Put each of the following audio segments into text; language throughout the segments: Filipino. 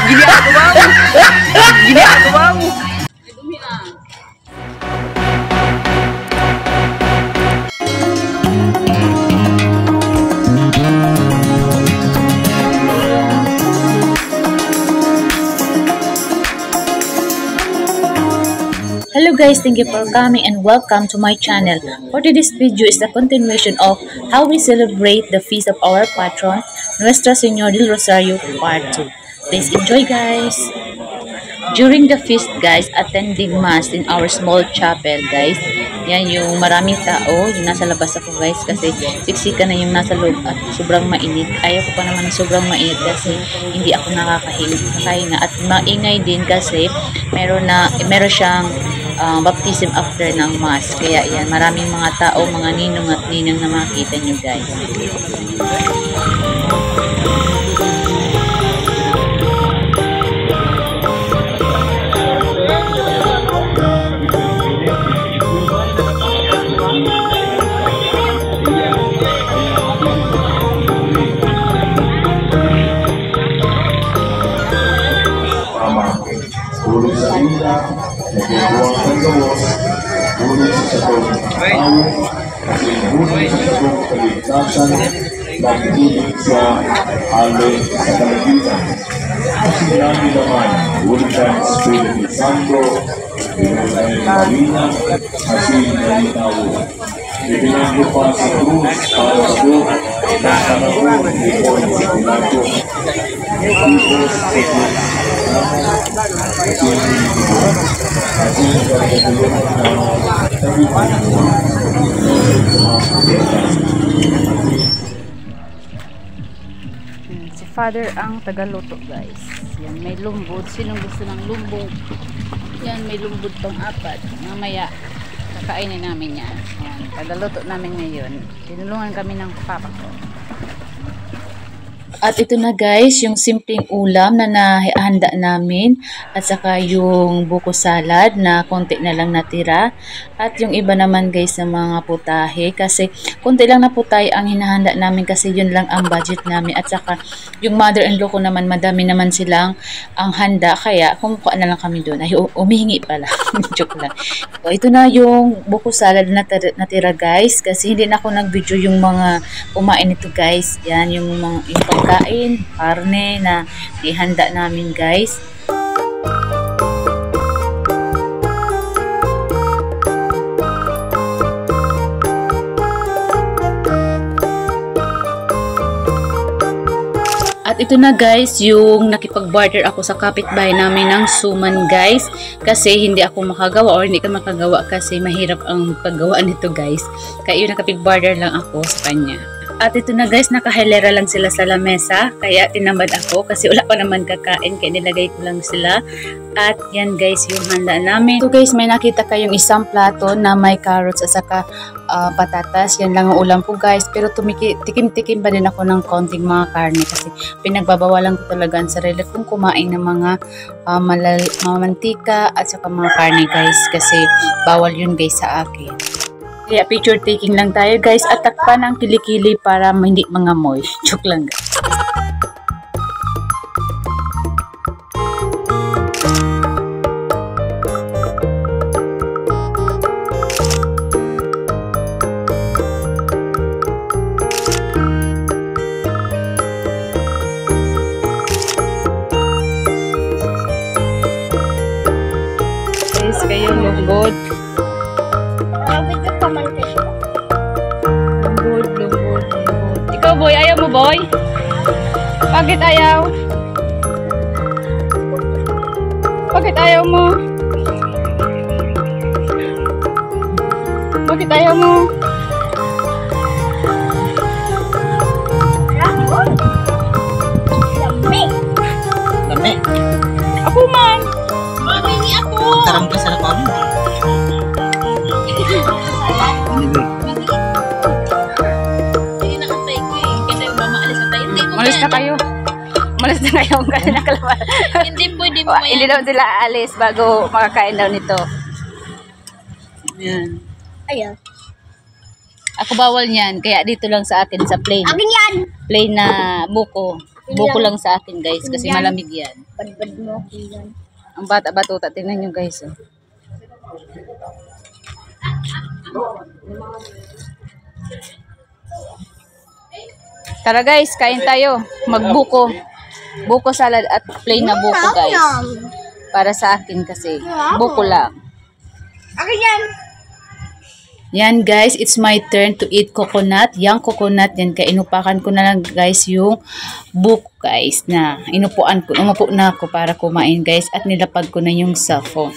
Ginagawa mo. Ginagawa mo. Dumi ah. Hello guys, thank you for coming and welcome to my channel. For today's video is the continuation of how we celebrate the feast of our patron, Nuestra Señora del Rosario Part 2. Please enjoy guys! During the feast guys, attending mass in our small chapel guys. Yan yung maraming tao, yung nasa labas ako guys kasi siksika na yung nasa loob at sobrang mainit. Ayaw ko pa naman sobrang mainit kasi hindi ako nakakahinga at maingay din kasi meron siyang baptism after ng mass. Kaya yan, maraming mga tao, mga ninong at ninang na makikita nyo guys. Tulog sa inda, nagbubuwang ng gawos, tulog sa satong tao, kasi tulog sa satong kaligtasan, nagtulog sa alay sa kalagitan. Kasi namin naman, tulog sa Espiritu Santo, pinulay Marina, kasi nalitaw. Ibinagyo pa sa krus para sa Diyos, na sa naroon, ipon sa Pilato. Ipos sa Diyos. Si Father ang tagaluto guys. Yan, may lumbod. Sinong gusto ng lumbod? Yan, may lumbod pang apat. Mamaya kakainin namin yan. Yan, tagaluto namin ngayon. Tinulungan kami ng papa ko. At ito na guys, yung simpleng ulam na nahanda namin at saka yung buko salad na konti na lang natira at yung iba naman guys na mga putahe kasi konti lang na putahe ang hinahanda namin kasi yun lang ang budget namin at saka yung mother-in-law ko naman madami naman silang ang handa kaya kumukuha na lang kami doon. Ay umihingi pala. Joke lang. So, ito na yung buko salad na natira guys kasi hindi na ako nag-video yung mga kumain nito guys. Yan yung pagkain, karne na ihanda namin guys. At ito na guys, yung nakipag-barter ako sa kapitbahay namin ng suman guys. Kasi hindi ako makagawa or hindi ka makagawa kasi mahirap ang paggawa nito guys. Kaya yung nakipag-barter lang ako sa kanya. At ito na guys, nakahilera lang sila sa lamesa. Kaya tinamad ako kasi wala pa naman kakain. Kaya nilagay ko lang sila. At yan guys, yung handa namin. So guys, may nakita kayong isang plato na may carrots at saka patatas. Yan lang ang ulam ko guys. Pero tikim-tikim pa din ako ng konting mga karne. Kasi pinagbabawalan ko talaga ang sarili kong kumain ng mga mantika at saka mga karne guys. Kasi bawal yun guys sa akin. Kaya picture taking lang tayo guys at takpan ang kilikili para hindi mangamoy. Joke lang guys. Guys, kayo lungkot. Lungkot. Ikaw boy, ayaw mo boy? Bakit ayaw? Bakit ayaw mo? Bakit ayaw mo? Dami. Ako man. Bagay ni ako. Tarang ka sa lapan. Malis na kayo. Malis na kayo ang kanina kalaman. Hindi pwede mo yan. Hindi daw sila aalis bago makakain daw nito. Yan. Ayaw. Ako bawal niyan. Kaya dito lang sa akin sa plain. Akin yan! Plain na buko. Buko lang sa akin guys kasi malamig yan. Badbad mo ako yan. Ang bata-batuta, tingnan nyo guys. Oh. Tara guys, kain tayo. Magbuko. Buko salad at plain na buko guys. Para sa akin kasi. Buko lang. Akin yan! Yan guys, it's my turn to eat coconut. Yang coconut yan, kaya inupakan ko na lang guys yung buko guys na umupo na ako para kumain guys at nilapag ko na yung cellphone.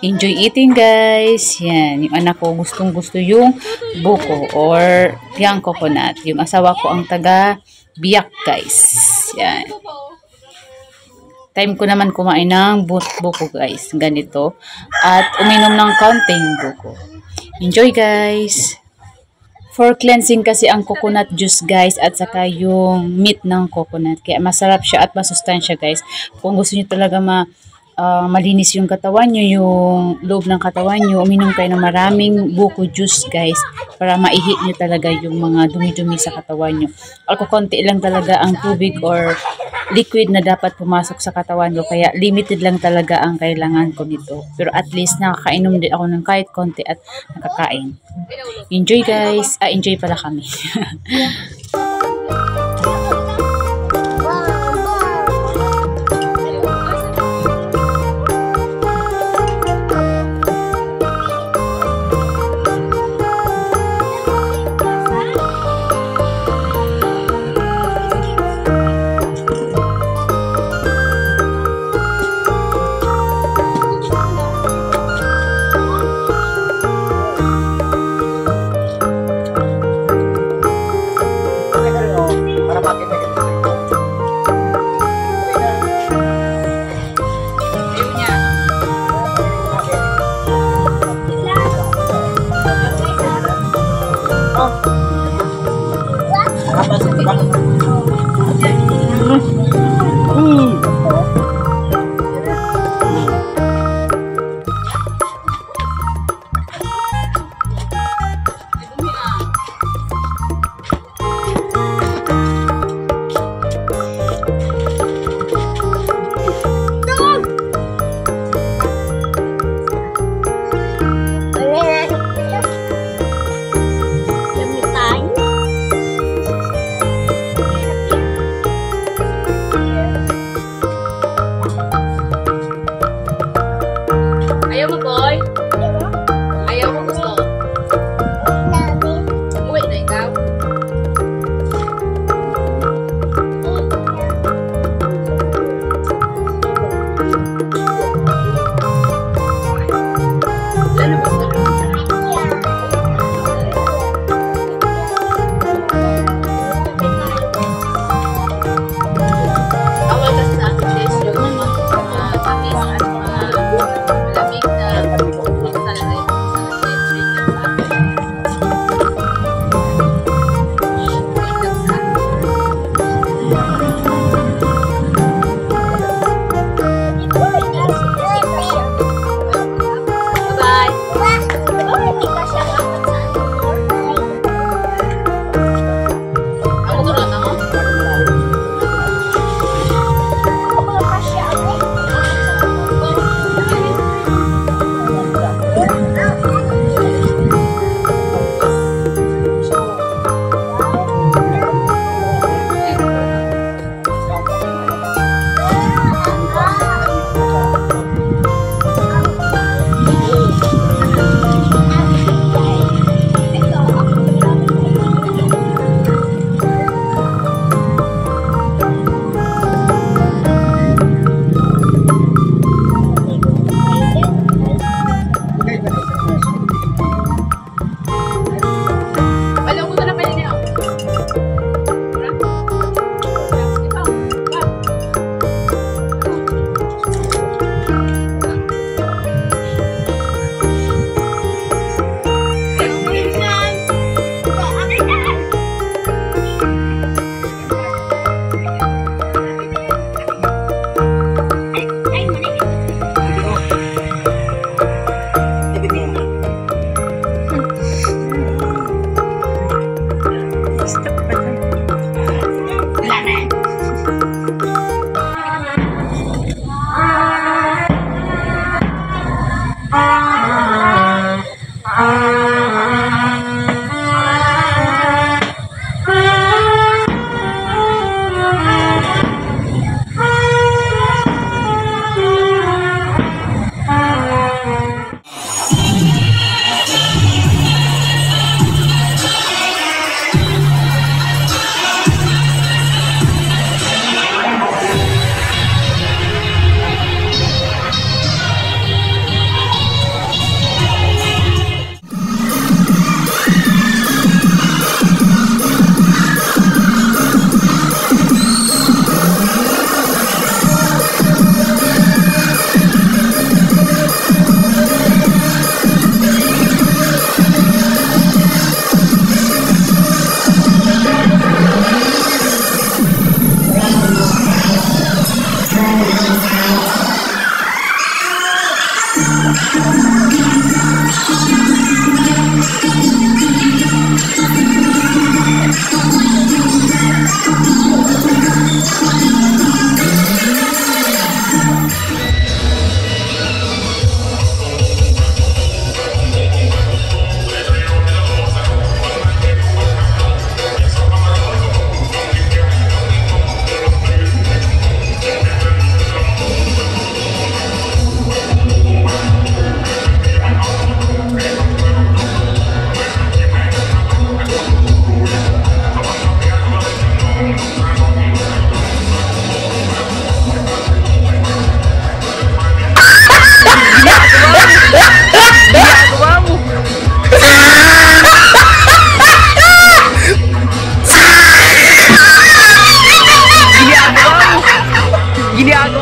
Enjoy eating guys. Yan, yung anak ko gustong gusto yung buko or yang coconut. Yung asawa ko ang taga biyak guys. Yan. Time ko naman kumain ng buko guys. Ganito. At uminom ng kaunting buko. Enjoy guys! For cleansing kasi ang coconut juice guys at saka yung meat ng coconut. Kaya masarap siya at masustansya guys. Kung gusto niyo talaga malinis yung katawan nyo, yung loob ng katawan nyo, uminom kayo ng maraming buko juice guys para maihi nyo talaga yung mga dumi-dumi sa katawan nyo. Ako konti lang talaga ang tubig or liquid na dapat pumasok sa katawan ko, kaya limited lang talaga ang kailangan ko nito. Pero at least nakakainom din ako ng kahit konti at nakakain. Enjoy guys! Enjoy pala kami. Gago!